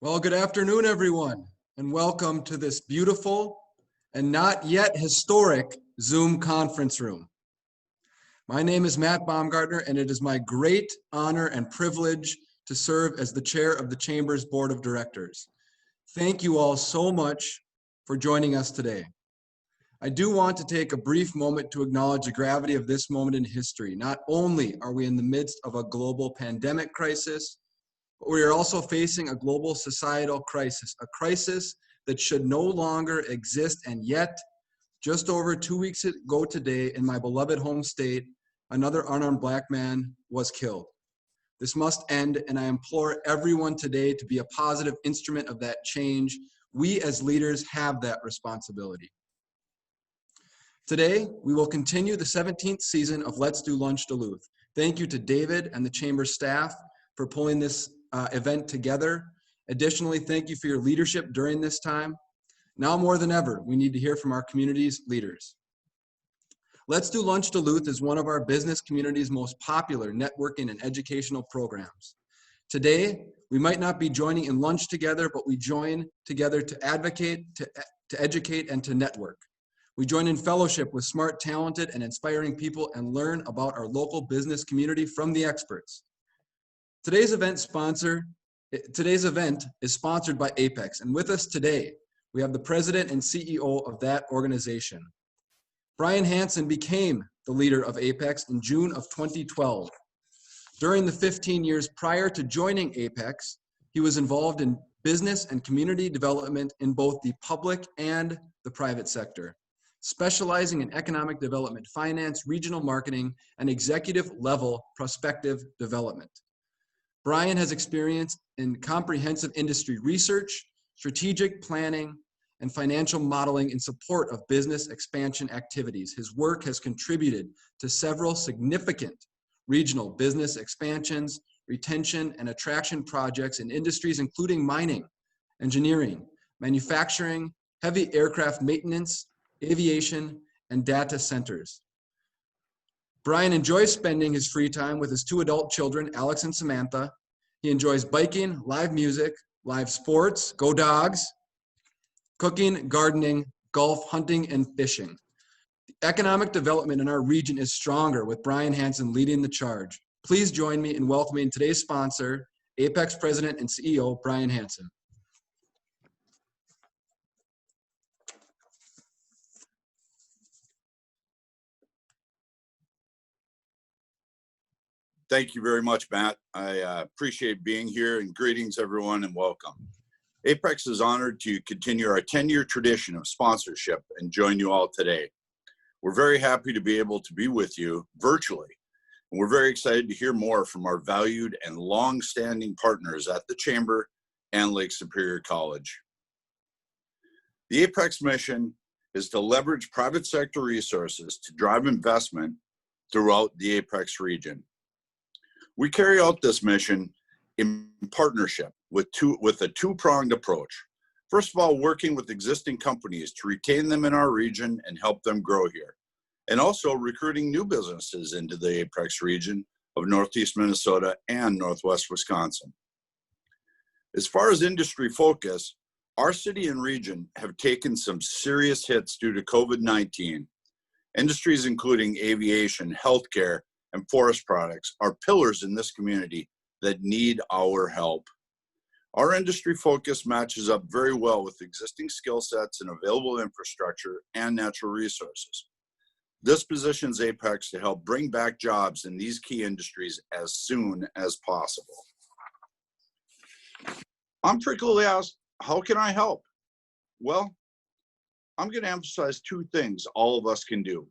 Well, good afternoon, everyone, and welcome to this beautiful and not yet historic Zoom conference room. My name is Matt Baumgartner, and it is my great honor and privilege to serve as the chair of the Chamber's Board of Directors. Thank you all so much for joining us today. I do want to take a brief moment to acknowledge the gravity of this moment in history. Not only are we in the midst of a global pandemic crisis, but we are also facing a global societal crisis, a crisis that should no longer exist. And yet, just over 2 weeks ago today, in my beloved home state, another unarmed Black man was killed. This must end, and I implore everyone today to be a positive instrument of that change. We as leaders have that responsibility. Today, we will continue the 17th season of Let's Do Lunch Duluth. Thank you to David and the Chamber staff for pulling this event together. Additionally, thank you for your leadership during this time. Now more than ever, we need to hear from our community's leaders. Let's Do Lunch Duluth is one of our business community's most popular networking and educational programs. Today, we might not be joining in lunch together, but we join together to advocate, to educate, and to network. We join in fellowship with smart, talented, and inspiring people and learn about our local business community from the experts. Today's event is sponsored by Apex, and with us today, we have the president and CEO of that organization. Brian Hansen became the leader of Apex in June of 2012. During the 15 years prior to joining Apex, he was involved in business and community development in both the public and the private sector, specializing in economic development, finance, regional marketing, and executive-level prospective development. Brian has experience in comprehensive industry research, strategic planning, and financial modeling in support of business expansion activities. His work has contributed to several significant regional business expansions, retention, and attraction projects in industries including mining, engineering, manufacturing, heavy aircraft maintenance, aviation, and data centers. Brian enjoys spending his free time with his 2 adult children, Alex and Samantha. He enjoys biking, live music, live sports, go dogs, cooking, gardening, golf, hunting, and fishing. The economic development in our region is stronger with Brian Hansen leading the charge. Please join me in welcoming today's sponsor, Apex President and CEO, Brian Hansen. Thank you very much, Matt. I appreciate being here, and greetings everyone and welcome. Apex is honored to continue our 10-year tradition of sponsorship and join you all today. We're very happy to be able to be with you virtually, and we're very excited to hear more from our valued and long-standing partners at the Chamber and Lake Superior College. The Apex mission is to leverage private sector resources to drive investment throughout the Apex region. We carry out this mission in partnership with a two-pronged approach. First of all, working with existing companies to retain them in our region and help them grow here, and also recruiting new businesses into the Apex region of Northeast Minnesota and Northwest Wisconsin. As far as industry focus, our city and region have taken some serious hits due to COVID-19. Industries including aviation, healthcare, and forest products are pillars in this community that need our help. Our industry focus matches up very well with existing skill sets and available infrastructure and natural resources. This positions Apex to help bring back jobs in these key industries as soon as possible. I'm frequently asked, how can I help? Well, I'm going to emphasize 2 things all of us can do.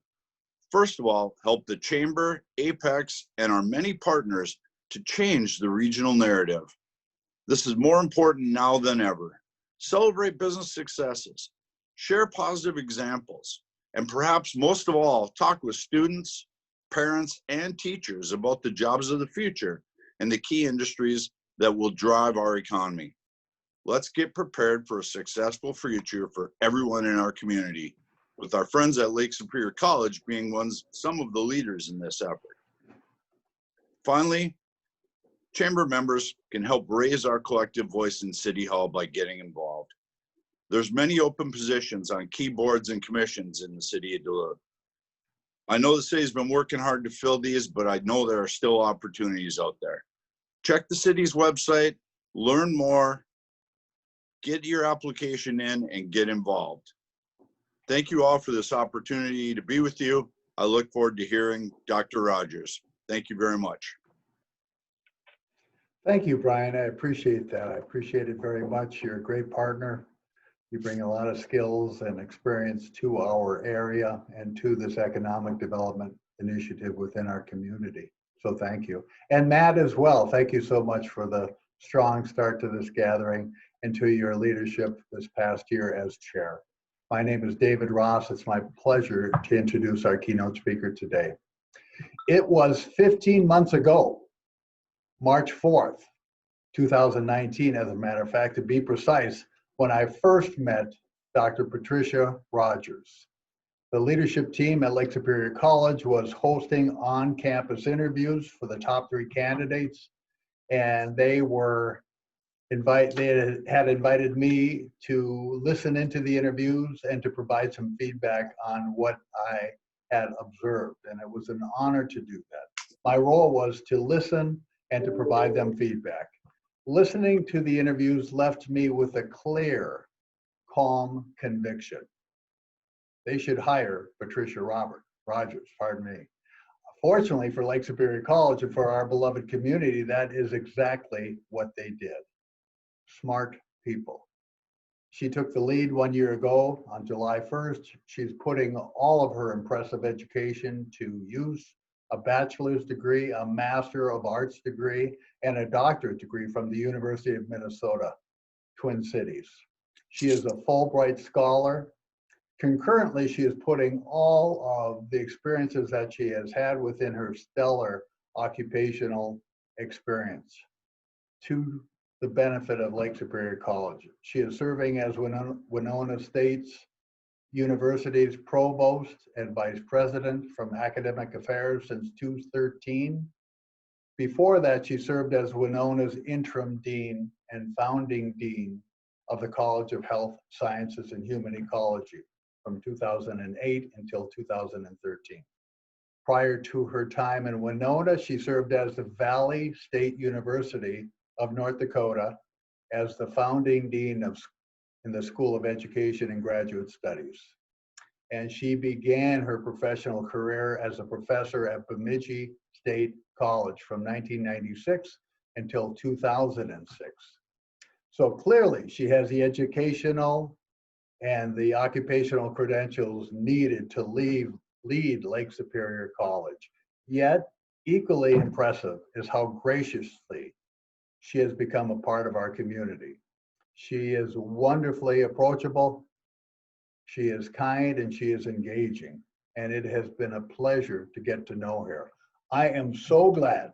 First of all, help the Chamber, Apex, and our many partners to change the regional narrative. This is more important now than ever. Celebrate business successes, share positive examples, and perhaps most of all, talk with students, parents, and teachers about the jobs of the future and the key industries that will drive our economy. Let's get prepared for a successful future for everyone in our community, with our friends at Lake Superior College being some of the leaders in this effort. Finally, Chamber members can help raise our collective voice in City Hall by getting involved. There's many open positions on key boards and commissions in the city of Duluth. I know the city's been working hard to fill these, but I know there are still opportunities out there. Check the city's website, learn more, get your application in, and get involved. Thank you all for this opportunity to be with you. I look forward to hearing Dr. Rogers. Thank you very much. Thank you, Brian. I appreciate that. I appreciate it very much. You're a great partner. You bring a lot of skills and experience to our area and to this economic development initiative within our community. So thank you. And Matt as well. Thank you so much for the strong start to this gathering and to your leadership this past year as chair. My name is David Ross. It's my pleasure to introduce our keynote speaker today. It was 15 months ago, March 4th, 2019, as a matter of fact, to be precise, when I first met Dr. Patricia Rogers. The leadership team at Lake Superior College was hosting on-campus interviews for the top 3 candidates, and they had invited me to listen into the interviews and to provide some feedback on what I had observed, and it was an honor to do that. My role was to listen and to provide them feedback. Listening to the interviews left me with a clear, calm conviction. They should hire Patricia Rogers, pardon me. Fortunately for Lake Superior College and for our beloved community, that is exactly what they did. Smart people. She took the lead 1 year ago on July 1st. She's putting all of her impressive education to use. A bachelor's degree, a Master of Arts degree, and a doctorate degree from the University of Minnesota, Twin Cities. She is a Fulbright scholar. Concurrently, she is putting all of the experiences that she has had within her stellar occupational experience to the benefit of Lake Superior College. She is serving as Winona State's University's Provost and Vice President from Academic Affairs since 2013. Before that, she served as Winona's Interim Dean and Founding Dean of the College of Health Sciences and Human Ecology from 2008 until 2013. Prior to her time in Winona, she served as the Valley State University of North Dakota as the Founding Dean in the School of Education and Graduate Studies. And she began her professional career as a professor at Bemidji State College from 1996 until 2006. So clearly she has the educational and the occupational credentials needed to lead Lake Superior College. Yet equally impressive is how graciously she has become a part of our community. She is wonderfully approachable, she is kind, and she is engaging. And it has been a pleasure to get to know her. I am so glad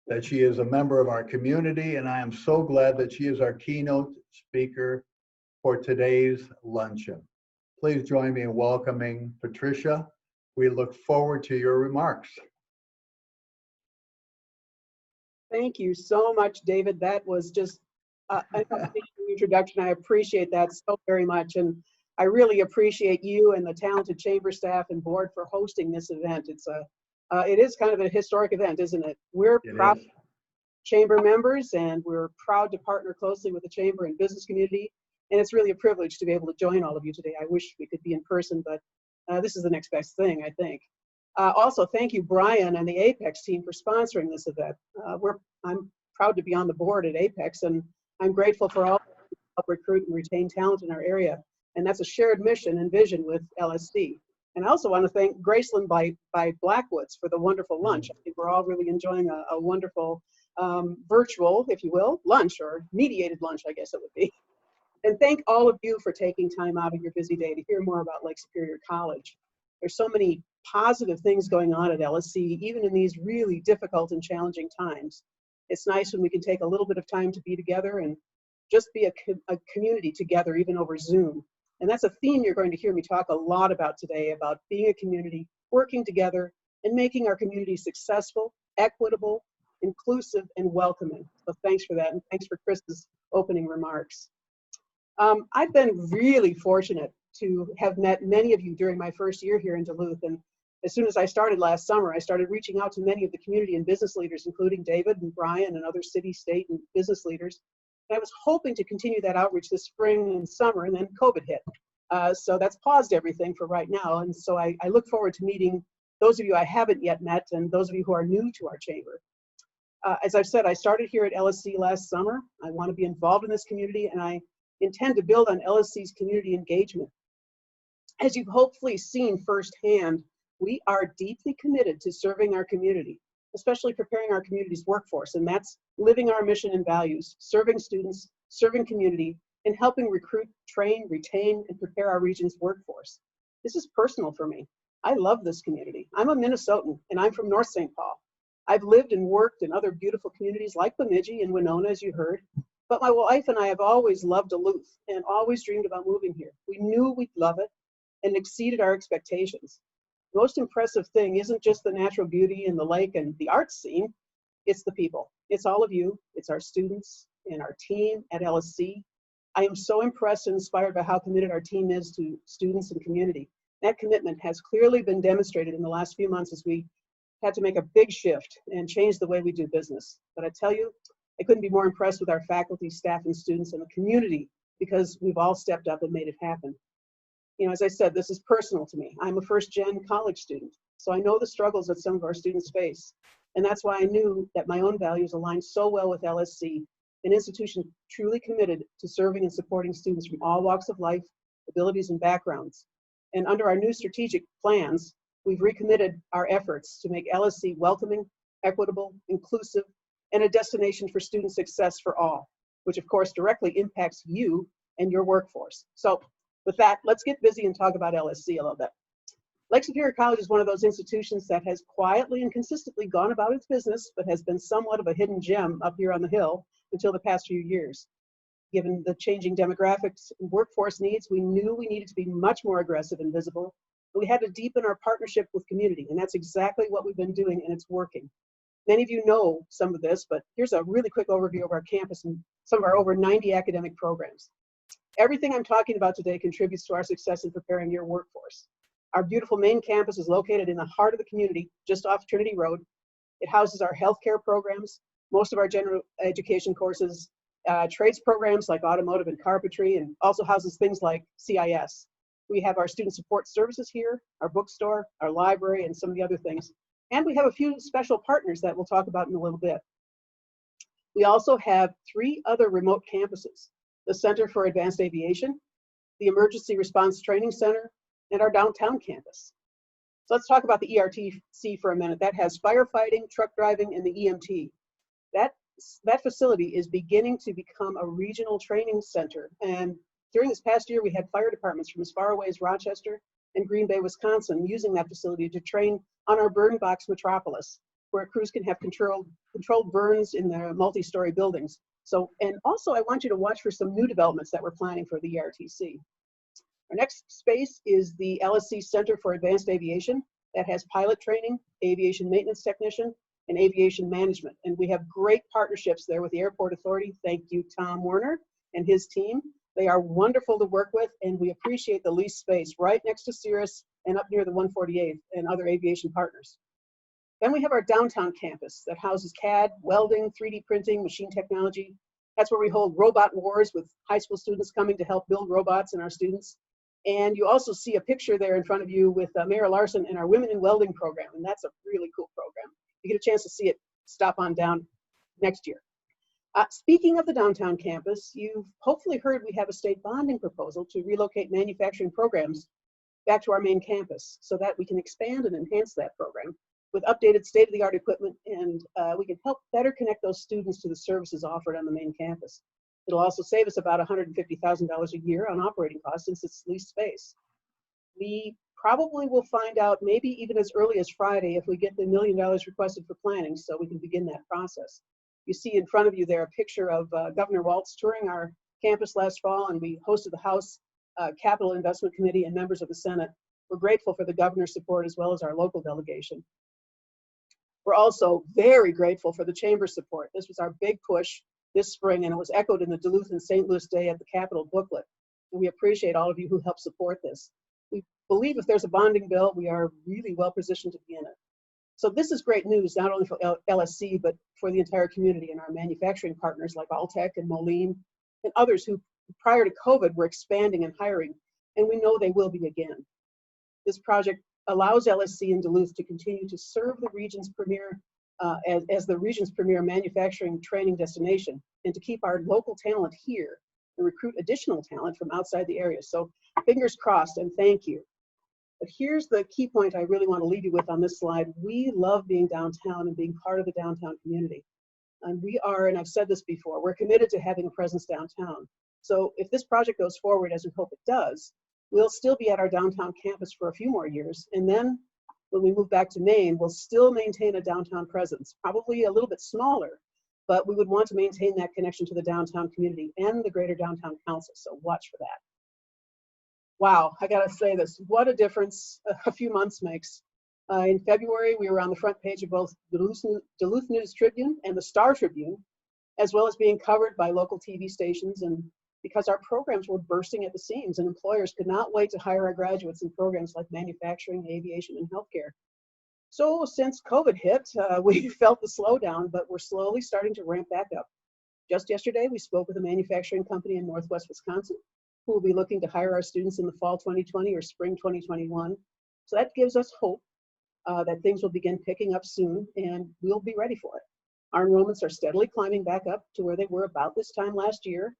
that she is a member of our community, and I am so glad that she is our keynote speaker for today's luncheon. Please join me in welcoming Patricia. We look forward to your remarks. Thank you so much, David. That was just an introduction. I appreciate that so very much. And I really appreciate you and the talented chamber staff and board for hosting this event. It is kind of a historic event, isn't it? We're proud chamber members, and we're proud to partner closely with the chamber and business community. And it's really a privilege to be able to join all of you today. I wish we could be in person, but this is the next best thing, I think. Also, thank you, Brian and the Apex team for sponsoring this event. I'm proud to be on the board at Apex, and I'm grateful for all who help recruit and retain talent in our area. And that's a shared mission and vision with LSC. And I also want to thank Graceland by Blackwoods for the wonderful lunch. I think we're all really enjoying a wonderful virtual, if you will, lunch, or mediated lunch, I guess it would be. And thank all of you for taking time out of your busy day to hear more about Lake Superior College. There's so many positive things going on at LSC, even in these really difficult and challenging times. It's nice when we can take a little bit of time to be together and just be a community together, even over Zoom. And that's a theme you're going to hear me talk a lot about today, about being a community, working together, and making our community successful, equitable, inclusive, and welcoming. So thanks for that, and thanks for Chris's opening remarks. I've been really fortunate to have met many of you during my first year here in Duluth, and as soon as I started last summer, I started reaching out to many of the community and business leaders, including David and Brian and other city, state, and business leaders. And I was hoping to continue that outreach this spring and summer, and then COVID hit. So that's paused everything for right now. And so I look forward to meeting those of you I haven't yet met and those of you who are new to our chamber. As I've said, I started here at LSC last summer. I want to be involved in this community, and I intend to build on LSC's community engagement. As you've hopefully seen firsthand, we are deeply committed to serving our community, especially preparing our community's workforce, and that's living our mission and values, serving students, serving community, and helping recruit, train, retain, and prepare our region's workforce. This is personal for me. I love this community. I'm a Minnesotan, and I'm from North St. Paul. I've lived and worked in other beautiful communities like Bemidji and Winona, as you heard, but my wife and I have always loved Duluth and always dreamed about moving here. We knew we'd love it and exceeded our expectations. The most impressive thing isn't just the natural beauty and the lake and the arts scene, it's the people. It's all of you, it's our students and our team at LSC. I am so impressed and inspired by how committed our team is to students and community. That commitment has clearly been demonstrated in the last few months as we had to make a big shift and change the way we do business. But I tell you, I couldn't be more impressed with our faculty, staff, and students and the community because we've all stepped up and made it happen. You know, as I said, this is personal to me. I'm a first-gen college student, so I know the struggles that some of our students face. And that's why I knew that my own values aligned so well with LSC, an institution truly committed to serving and supporting students from all walks of life, abilities, and backgrounds. And under our new strategic plans, we've recommitted our efforts to make LSC welcoming, equitable, inclusive, and a destination for student success for all, which of course directly impacts you and your workforce. So with that, let's get busy and talk about LSC a little bit. Lake Superior College is one of those institutions that has quietly and consistently gone about its business, but has been somewhat of a hidden gem up here on the hill until the past few years. Given the changing demographics and workforce needs, we knew we needed to be much more aggressive and visible. But we had to deepen our partnership with community, and that's exactly what we've been doing, and it's working. Many of you know some of this, but here's a really quick overview of our campus and some of our over 90 academic programs. Everything I'm talking about today contributes to our success in preparing your workforce. Our beautiful main campus is located in the heart of the community, just off Trinity Road. It houses our healthcare programs, most of our general education courses, trades programs like automotive and carpentry, and also houses things like CIS. We have our student support services here, our bookstore, our library, and some of the other things. And we have a few special partners that we'll talk about in a little bit. We also have 3 other remote campuses: the Center for Advanced Aviation, the Emergency Response Training Center, and our downtown campus. So let's talk about the ERTC for a minute. That has firefighting, truck driving, and the EMT. That facility is beginning to become a regional training center. And during this past year, we had fire departments from as far away as Rochester and Green Bay, Wisconsin, using that facility to train on our burn box metropolis, where crews can have controlled burns in their multi-story buildings. So, and also I want you to watch for some new developments that we're planning for the ERTC. Our next space is the LSC Center for Advanced Aviation that has pilot training, aviation maintenance technician, and aviation management. And we have great partnerships there with the Airport Authority. Thank you, Tom Werner and his team. They are wonderful to work with, and we appreciate the leased space right next to Cirrus and up near the 148th and other aviation partners. Then we have our downtown campus that houses CAD, welding, 3D printing, machine technology. That's where we hold robot wars with high school students coming to help build robots and our students. And you also see a picture there in front of you with Mayor Larson and our Women in Welding program, and that's a really cool program. If you get a chance to see it, stop on down next year. Speaking of the downtown campus, you've hopefully heard we have a state bonding proposal to relocate manufacturing programs back to our main campus so that we can expand and enhance that program with updated state-of-the-art equipment, and we can help better connect those students to the services offered on the main campus. It'll also save us about $150,000 a year on operating costs since it's leased space. We probably will find out maybe even as early as Friday if we get the $1 million requested for planning so we can begin that process. You see in front of you there a picture of Governor Walz touring our campus last fall, and we hosted the House Capital Investment Committee and members of the Senate. We're grateful for the governor's support as well as our local delegation. We're also very grateful for the Chamber's support. This was our big push this spring, and it was echoed in the Duluth and St. Louis Day at the Capitol booklet. And we appreciate all of you who helped support this. We believe if there's a bonding bill, we are really well positioned to be in it. So this is great news, not only for LSC, but for the entire community and our manufacturing partners like Altec and Moline and others who prior to COVID were expanding and hiring, and we know they will be again. This project allows LSC in Duluth to continue to serve the region's premier, as the region's premier manufacturing training destination, and to keep our local talent here and recruit additional talent from outside the area. So fingers crossed, and thank you. But here's the key point I really want to leave you with on this slide. We love being downtown and being part of the downtown community. And we are, and I've said this before, we're committed to having a presence downtown. So if this project goes forward, as we hope it does, we'll still be at our downtown campus for a few more years. And then when we move back to Maine, we'll still maintain a downtown presence, probably a little bit smaller, but we would want to maintain that connection to the downtown community and the Greater Downtown Council. So watch for that. Wow, I gotta say this, what a difference a few months makes. In February, we were on the front page of both Duluth News Tribune and the Star Tribune, as well as being covered by local TV stations, and because our programs were bursting at the seams and employers could not wait to hire our graduates in programs like manufacturing, aviation, and healthcare. So since COVID hit, we felt the slowdown, but we're slowly starting to ramp back up. Just yesterday, we spoke with a manufacturing company in Northwest Wisconsin who will be looking to hire our students in the fall 2020 or spring 2021. So that gives us hope that things will begin picking up soon, and we'll be ready for it. Our enrollments are steadily climbing back up to where they were about this time last year.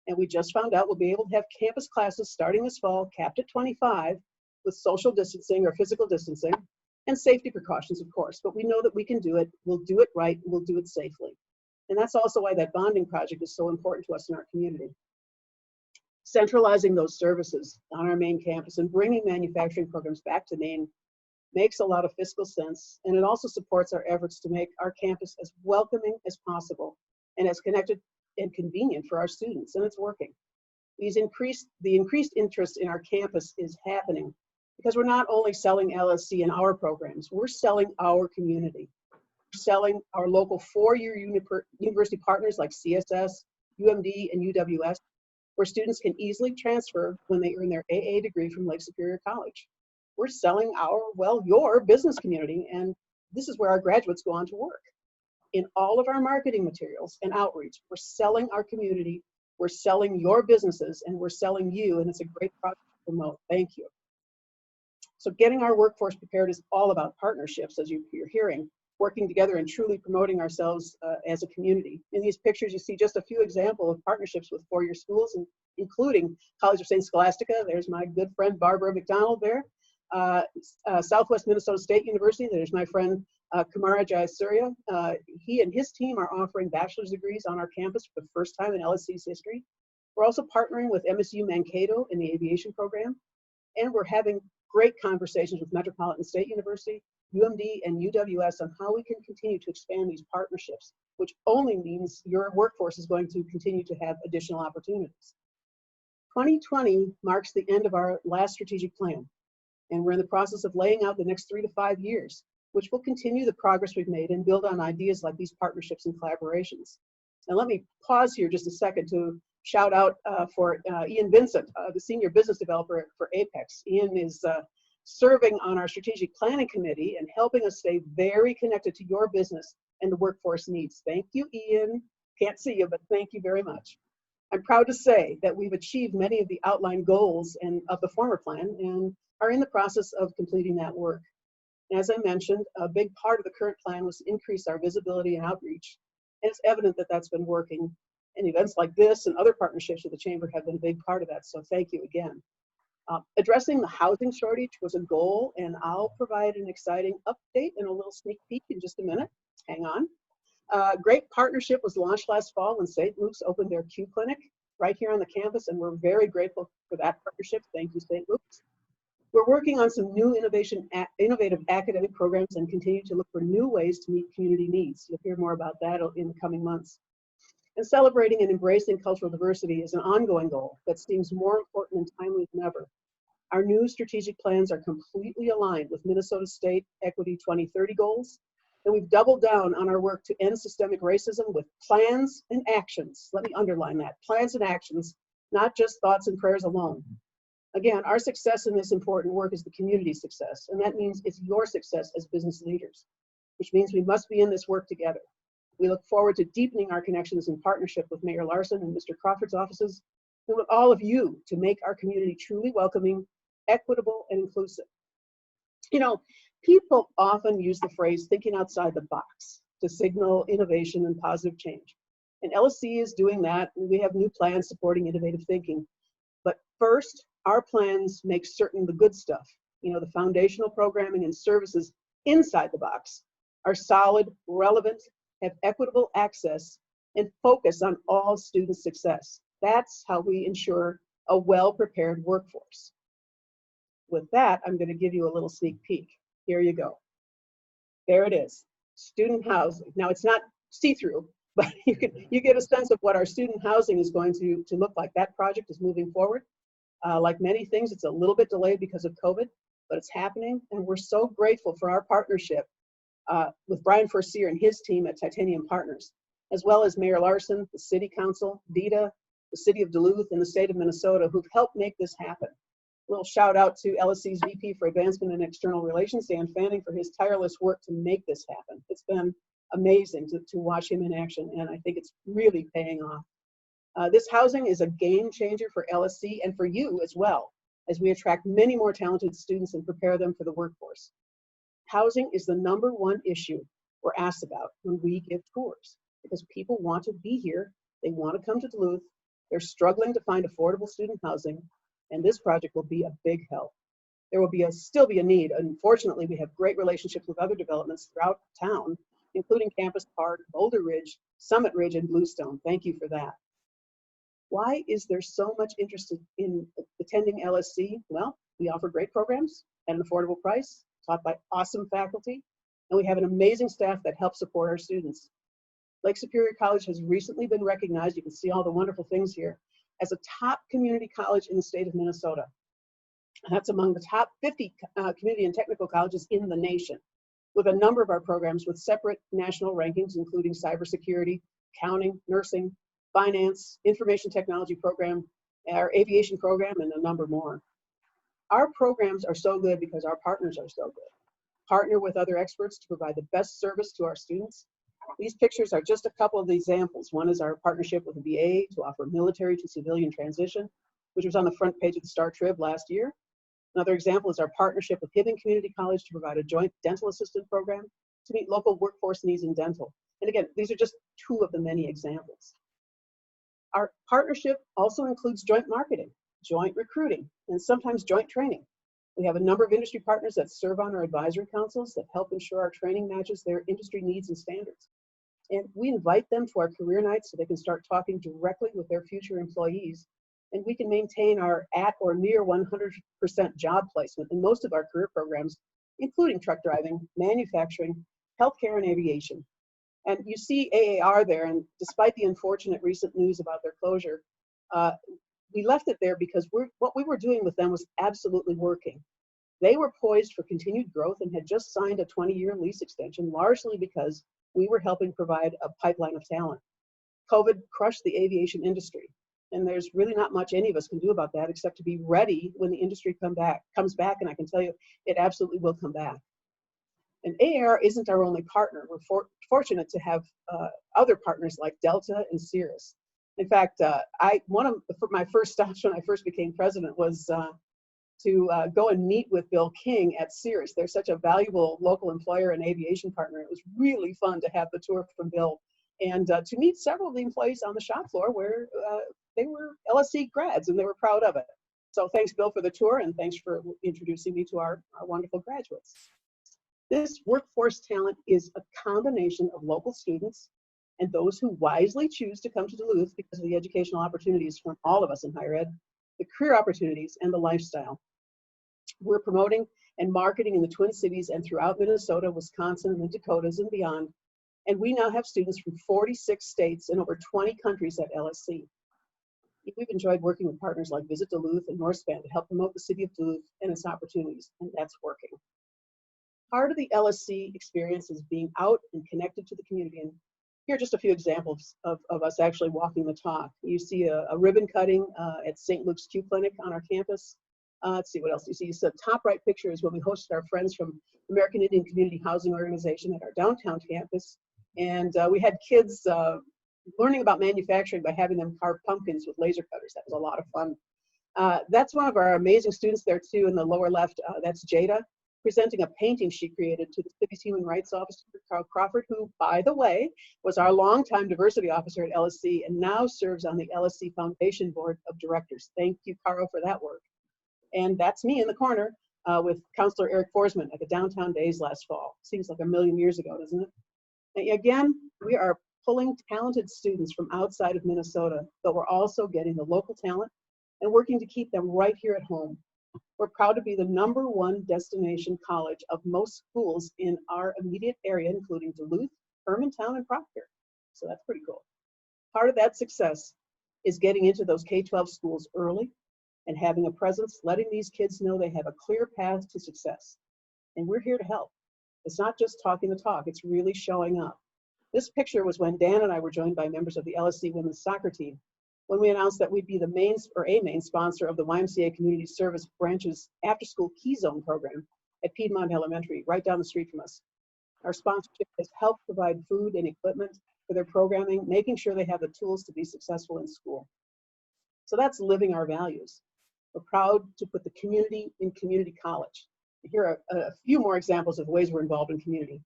And we just found out we'll be able to have campus classes starting this fall, capped at 25, with social distancing or physical distancing, and safety precautions, of course. But we know that we can do it. We'll do it right. We'll do it safely. And that's also why that bonding project is so important to us in our community. Centralizing those services on our main campus and bringing manufacturing programs back to Maine makes a lot of fiscal sense. And it also supports our efforts to make our campus as welcoming as possible and as connected and convenient for our students, and it's working. The increased interest in our campus is happening because we're not only selling LSC and our programs, we're selling our community. We're selling our local four-year university partners like CSS, UMD, and UWS, where students can easily transfer when they earn their AA degree from Lake Superior College. We're selling your business community, and this is where our graduates go on to work. In all of our marketing materials and outreach, we're selling our community, we're selling your businesses, and we're selling you, and it's a great product to promote. Thank you. So getting our workforce prepared is all about partnerships, as you're hearing, working together and truly promoting ourselves as a community. In these pictures, you see just a few examples of partnerships with four-year schools, including College of St. Scholastica. There's my good friend Barbara McDonald there. Southwest Minnesota State University, there's my friend Kumara Jayasuriya. He and his team are offering bachelor's degrees on our campus for the first time in LSC's history. We're also partnering with MSU Mankato in the aviation program, and we're having great conversations with Metropolitan State University, UMD, and UWS on how we can continue to expand these partnerships, which only means your workforce is going to continue to have additional opportunities. 2020 marks the end of our last strategic plan, and we're in the process of laying out the next 3 to 5 years, which will continue the progress we've made and build on ideas like these partnerships and collaborations. And let me pause here just a second to shout out for Ian Vincent, the Senior Business Developer for Apex. Ian is serving on our Strategic Planning Committee and helping us stay very connected to your business and the workforce needs. Thank you, Ian. Can't see you, but thank you very much. I'm proud to say that we've achieved many of the outlined goals of the former plan and are in the process of completing that work. As I mentioned, a big part of the current plan was to increase our visibility and outreach, and it's evident that that's been working. And events like this and other partnerships with the Chamber have been a big part of that, so thank you again. Addressing the housing shortage was a goal, and I'll provide an exciting update and a little sneak peek in just a minute. Hang on. Great partnership was launched last fall when St. Luke's opened their Q Clinic right here on the campus, and we're very grateful for that partnership. Thank you, St. Luke's. We're working on some new innovative academic programs and continue to look for new ways to meet community needs. You'll hear more about that in the coming months. And celebrating and embracing cultural diversity is an ongoing goal that seems more important and timely than ever. Our new strategic plans are completely aligned with Minnesota State Equity 2030 goals And we've doubled down on our work to end systemic racism with plans and actions. Let me underline that, plans and actions, not just thoughts and prayers alone. Again, our success in this important work is the community's success, and that means it's your success as business leaders, which means we must be in this work together. We look forward to deepening our connections in partnership with Mayor Larson and Mr. Crawford's offices, and with all of you to make our community truly welcoming, equitable, and inclusive. You know, people often use the phrase thinking outside the box to signal innovation and positive change. And LSC is doing that, and we have new plans supporting innovative thinking. But first, our plans make certain the good stuff, you know, the foundational programming and services inside the box are solid, relevant, have equitable access, and focus on all student success. That's how we ensure a well-prepared workforce. With that, I'm going to give you a little sneak peek. Here you go. There it is, student housing. Now, it's not see-through, but you get a sense of what our student housing is going to look like. That project is moving forward. Like many things, it's a little bit delayed because of COVID, but it's happening, and we're so grateful for our partnership with Brian Forcier and his team at Titanium Partners, as well as Mayor Larson, the City Council, DETA, the City of Duluth, and the State of Minnesota, who've helped make this happen. A little shout out to LSC's VP for Advancement and External Relations, Dan Fanning, for his tireless work to make this happen. It's been amazing to watch him in action, and I think it's really paying off. This housing is a game changer for LSC and for you as well, as we attract many more talented students and prepare them for the workforce. Housing is the #1 issue we're asked about when we give tours, because people want to be here, they want to come to Duluth, they're struggling to find affordable student housing, and this project will be a big help. There will still be a need. Unfortunately, we have great relationships with other developments throughout town, including Campus Park, Boulder Ridge, Summit Ridge, and Bluestone. Thank you for that. Why is there so much interest in attending LSC? Well, we offer great programs at an affordable price, taught by awesome faculty, and we have an amazing staff that helps support our students. Lake Superior College has recently been recognized, you can see all the wonderful things here, as a top community college in the state of Minnesota. And that's among the top 50 community and technical colleges in the nation, with a number of our programs with separate national rankings, including cybersecurity, accounting, nursing, finance, information technology program, our aviation program, and a number more. Our programs are so good because our partners are so good. Partner with other experts to provide the best service to our students. These pictures are just a couple of the examples. One is our partnership with the VA to offer military to civilian transition, which was on the front page of the Star Trib last year. Another example is our partnership with Hibbing Community College to provide a joint dental assistant program to meet local workforce needs in dental. And again, these are just two of the many examples. Our partnership also includes joint marketing, joint recruiting, and sometimes joint training. We have a number of industry partners that serve on our advisory councils that help ensure our training matches their industry needs and standards. And we invite them to our career nights so they can start talking directly with their future employees. And we can maintain our at or near 100% job placement in most of our career programs, including truck driving, manufacturing, healthcare, and aviation. And you see AAR there, and despite the unfortunate recent news about their closure, we left it there because what we were doing with them was absolutely working. They were poised for continued growth and had just signed a 20-year lease extension, largely because we were helping provide a pipeline of talent. COVID crushed the aviation industry, and there's really not much any of us can do about that except to be ready when the industry comes back, and I can tell you it absolutely will come back. And AAR isn't our only partner. We're fortunate to have other partners like Delta and Cirrus. In fact, one of my first stops when I first became president was to go and meet with Bill King at Cirrus. They're such a valuable local employer and aviation partner. It was really fun to have the tour from Bill and to meet several of the employees on the shop floor where they were LSC grads and they were proud of it. So thanks, Bill, for the tour, and thanks for introducing me to our wonderful graduates. This workforce talent is a combination of local students and those who wisely choose to come to Duluth because of the educational opportunities from all of us in higher ed, the career opportunities, and the lifestyle. We're promoting and marketing in the Twin Cities and throughout Minnesota, Wisconsin, and the Dakotas and beyond. And we now have students from 46 states and over 20 countries at LSC. We've enjoyed working with partners like Visit Duluth and Northspan to help promote the city of Duluth and its opportunities, and that's working. Part of the LSC experience is being out and connected to the community. And here are just a few examples of us actually walking the talk. You see a ribbon cutting at St. Luke's Q Clinic on our campus. Let's see what else you see. So the top right picture is when we hosted our friends from American Indian Community Housing Organization at our downtown campus. And we had kids learning about manufacturing by having them carve pumpkins with laser cutters. That was a lot of fun. That's one of our amazing students there too in the lower left. That's Jada, presenting a painting she created to the city's human rights officer, Carl Crawford, who, by the way, was our longtime diversity officer at LSC and now serves on the LSC Foundation Board of Directors. Thank you, Carl, for that work. And that's me in the corner with Counselor Eric Forsman at the Downtown Days last fall. Seems like a million years ago, doesn't it? And again, we are pulling talented students from outside of Minnesota, but we're also getting the local talent and working to keep them right here at home. We're proud to be the #1 destination college of most schools in our immediate area, including Duluth, Hermantown, and Proctor. So that's pretty cool. Part of that success is getting into those K-12 schools early and having a presence, letting these kids know they have a clear path to success. And we're here to help. It's not just talking the talk, it's really showing up. This picture was when Dan and I were joined by members of the LSC women's soccer team when we announced that we'd be the main sponsor of the YMCA Community Service Branch's after-school Key Zone program at Piedmont Elementary, right down the street from us. Our sponsorship has helped provide food and equipment for their programming, making sure they have the tools to be successful in school. So that's living our values. We're proud to put the community in community college. Here are a few more examples of ways we're involved in community.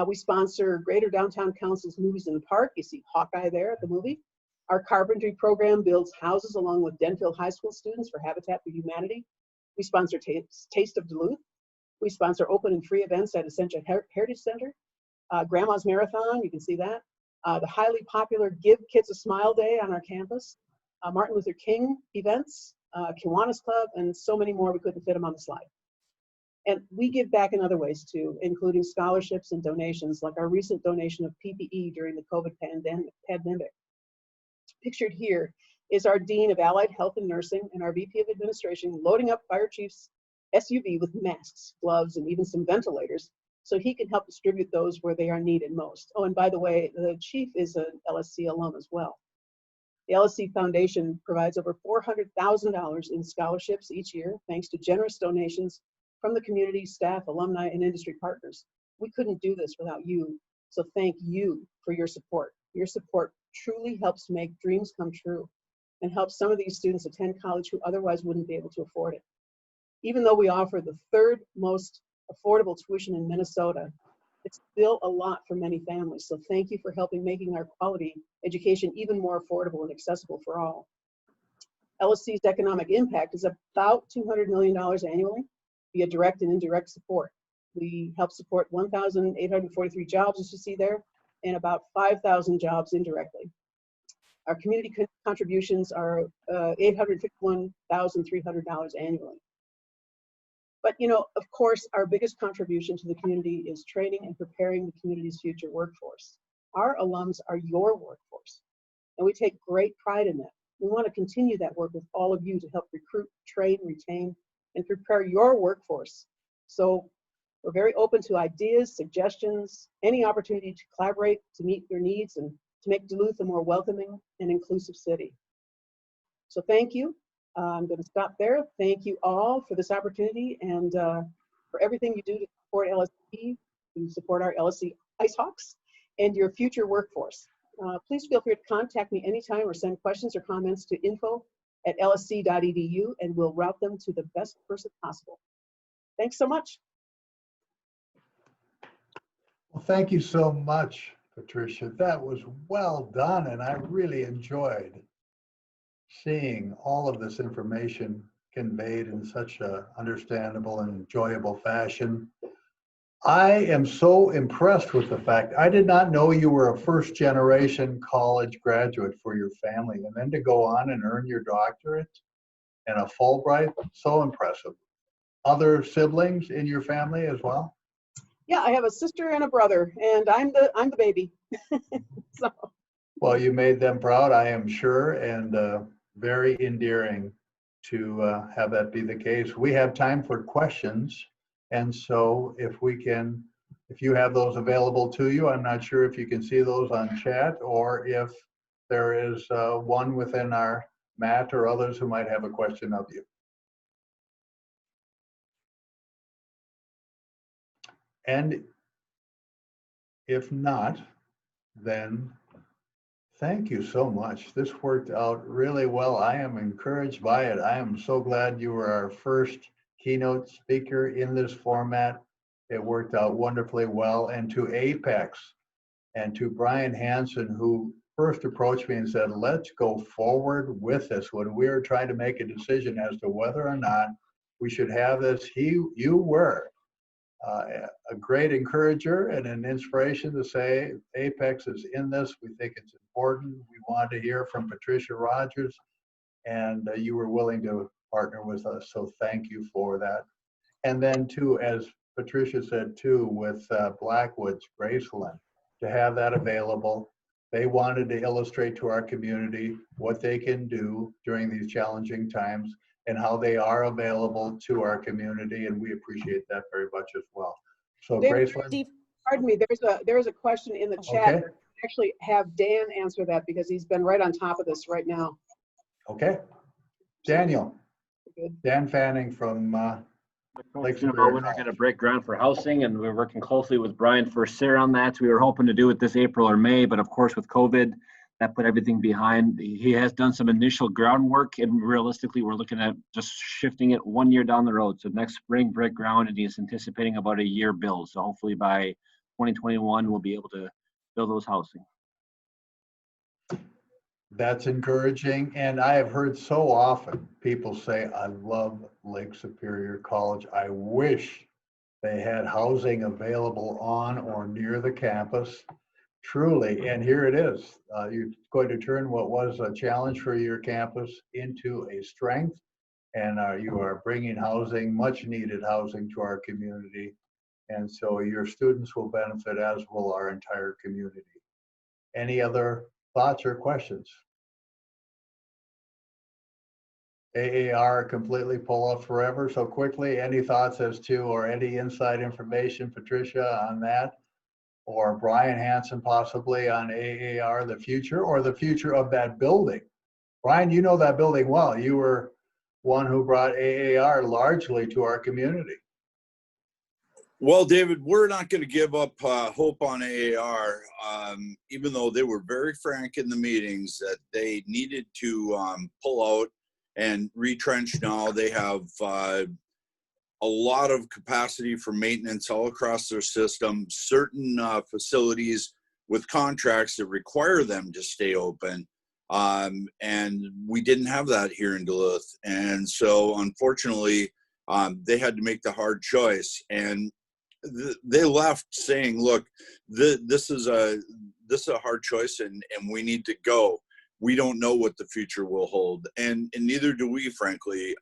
We sponsor Greater Downtown Council's Movies in the Park. You see Hawkeye there at the movie. Our carpentry program builds houses along with Denville High School students for Habitat for Humanity. We sponsor Taste of Duluth. We sponsor open and free events at Essentia Heritage Center. Grandma's Marathon, you can see that. The highly popular Give Kids a Smile Day on our campus. Martin Luther King events, Kiwanis Club, and so many more. We couldn't fit them on the slide. And we give back in other ways too, including scholarships and donations, like our recent donation of PPE during the COVID pandemic. Pictured here is our Dean of Allied Health and Nursing and our VP of Administration loading up Fire Chief's SUV with masks, gloves, and even some ventilators so he can help distribute those where they are needed most. Oh, and by the way, the Chief is an LSC alum as well. The LSC Foundation provides over $400,000 in scholarships each year, thanks to generous donations from the community, staff, alumni, and industry partners. We couldn't do this without you, so thank you for your support. Your support truly helps make dreams come true and helps some of these students attend college who otherwise wouldn't be able to afford it. Even though we offer the 3rd most affordable tuition in Minnesota, it's still a lot for many families. So thank you for helping making our quality education even more affordable and accessible for all. LSC's economic impact is about $200 million annually via direct and indirect support. We help support 1,843 jobs, as you see there, and about 5,000 jobs indirectly. Our community contributions are $851,300 annually. But you know, of course, our biggest contribution to the community is training and preparing the community's future workforce. Our alums are your workforce, and we take great pride in that. We want to continue that work with all of you to help recruit, train, retain, and prepare your workforce. So we're very open to ideas, suggestions, any opportunity to collaborate, to meet your needs, and to make Duluth a more welcoming and inclusive city. So thank you. I'm going to stop there. Thank you all for this opportunity and for everything you do to support LSC, to support our LSC IceHawks, and your future workforce. Please feel free to contact me anytime or send questions or comments to info@lsc.edu, and we'll route them to the best person possible. Thanks so much. Well, thank you so much, Patricia. That was well done, and I really enjoyed seeing all of this information conveyed in such an understandable and enjoyable fashion. I am so impressed with the fact I did not know you were a first-generation college graduate for your family, and then to go on and earn your doctorate and a Fulbright, so impressive. Other siblings in your family as well? Yeah, I have a sister and a brother, and I'm the baby. So. Well, you made them proud, I am sure, and very endearing to have that be the case. We have time for questions. And so if you have those available to you, I'm not sure if you can see those on chat or if there is one within our Matt or others who might have a question of you. And if not, then thank you so much. This worked out really well. I am encouraged by it. I am so glad you were our first keynote speaker in this format. It worked out wonderfully well. And to Apex and to Brian Hansen, who first approached me and said, let's go forward with this. When we were trying to make a decision as to whether or not we should have this, you were a great encourager and an inspiration to say Apex is in this. We think it's important. We wanted to hear from Patricia Rogers, and you were willing to partner with us. So thank you for that. And then too, as Patricia said too, with Blackwood's Graceland, to have that available. They wanted to illustrate to our community what they can do during these challenging times and how they are available to our community, and we appreciate that very much as well. So David, Graceland. pardon me, there's a question in the chat. Okay. Actually have Dan answer that because he's been right on top of this right now. Okay. Daniel. Good. Dan Fanning from Lake When Superior we're College. going to break ground for housing, and we're working closely with Brian Forcier on that. We were hoping to do it this April or May, but of course with COVID, that put everything behind. He has done some initial groundwork, and realistically, we're looking at just shifting it 1 year down the road. So next spring, break ground, and he's anticipating about a year build. So hopefully by 2021, we'll be able to build those housing. That's encouraging. And I have heard so often people say, I love Lake Superior College. I wish they had housing available on or near the campus. Truly, and here it is. You're going to turn what was a challenge for your campus into a strength, and you are bringing housing, much needed housing, to our community. And so your students will benefit, as will our entire community. Any other thoughts or questions? AAR completely pull off forever so quickly. Any thoughts as to, or any inside information, Patricia, on that? Or Brian Hansen possibly on AAR, the future, or the future of that building? Brian, you know that building well. You were one who brought AAR largely to our community. Well, David, we're not going to give up hope on AAR, even though they were very frank in the meetings that they needed to pull out and retrench now. They have a lot of capacity for maintenance all across their system, certain facilities with contracts that require them to stay open. And we didn't have that here in Duluth. And so unfortunately, they had to make the hard choice. And they left saying, look, this is a hard choice, and we need to go. We don't know what the future will hold. And neither do we, frankly.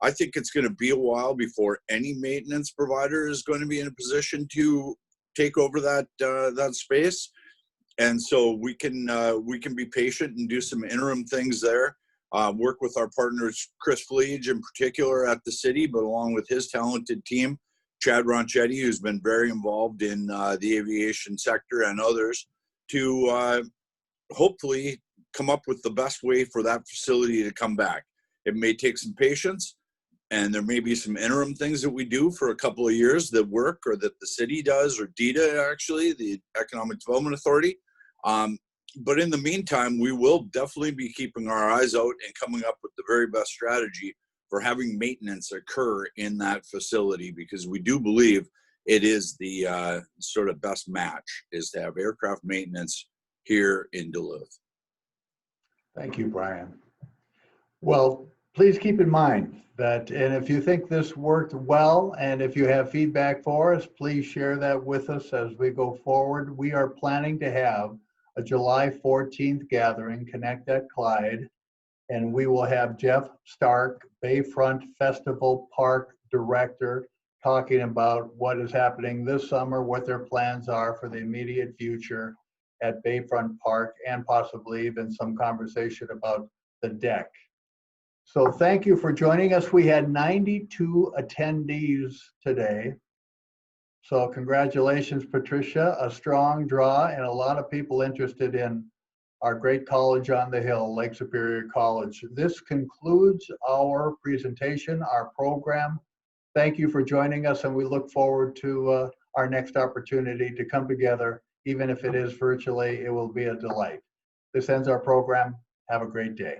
I think it's going to be a while before any maintenance provider is going to be in a position to take over that space. And so we can be patient and do some interim things there. Work with our partners, Chris Fleege in particular at the city, but along with his talented team, Chad Ronchetti, who's been very involved in the aviation sector, and others, to hopefully come up with the best way for that facility to come back. It may take some patience, and there may be some interim things that we do for a couple of years that work, or that the city does, or DEDA, actually, the Economic Development Authority. But in the meantime, we will definitely be keeping our eyes out and coming up with the very best strategy for having maintenance occur in that facility, because we do believe it is the sort of best match, is to have aircraft maintenance here in Duluth. Thank you, Brian. Well, please keep in mind that, and if you think this worked well, and if you have feedback for us, please share that with us as we go forward. We are planning to have a July 14th gathering, Connect at Clyde, and we will have Jeff Stark, Bayfront Festival Park Director, talking about what is happening this summer, what their plans are for the immediate future at Bayfront Park, and possibly even some conversation about the deck. So thank you for joining us. We had 92 attendees today. So congratulations, Patricia, a strong draw and a lot of people interested in our great college on the hill, Lake Superior College. This concludes our presentation, our program. Thank you for joining us, and we look forward to our next opportunity to come together. Even if it is virtually, it will be a delight. This ends our program. Have a great day.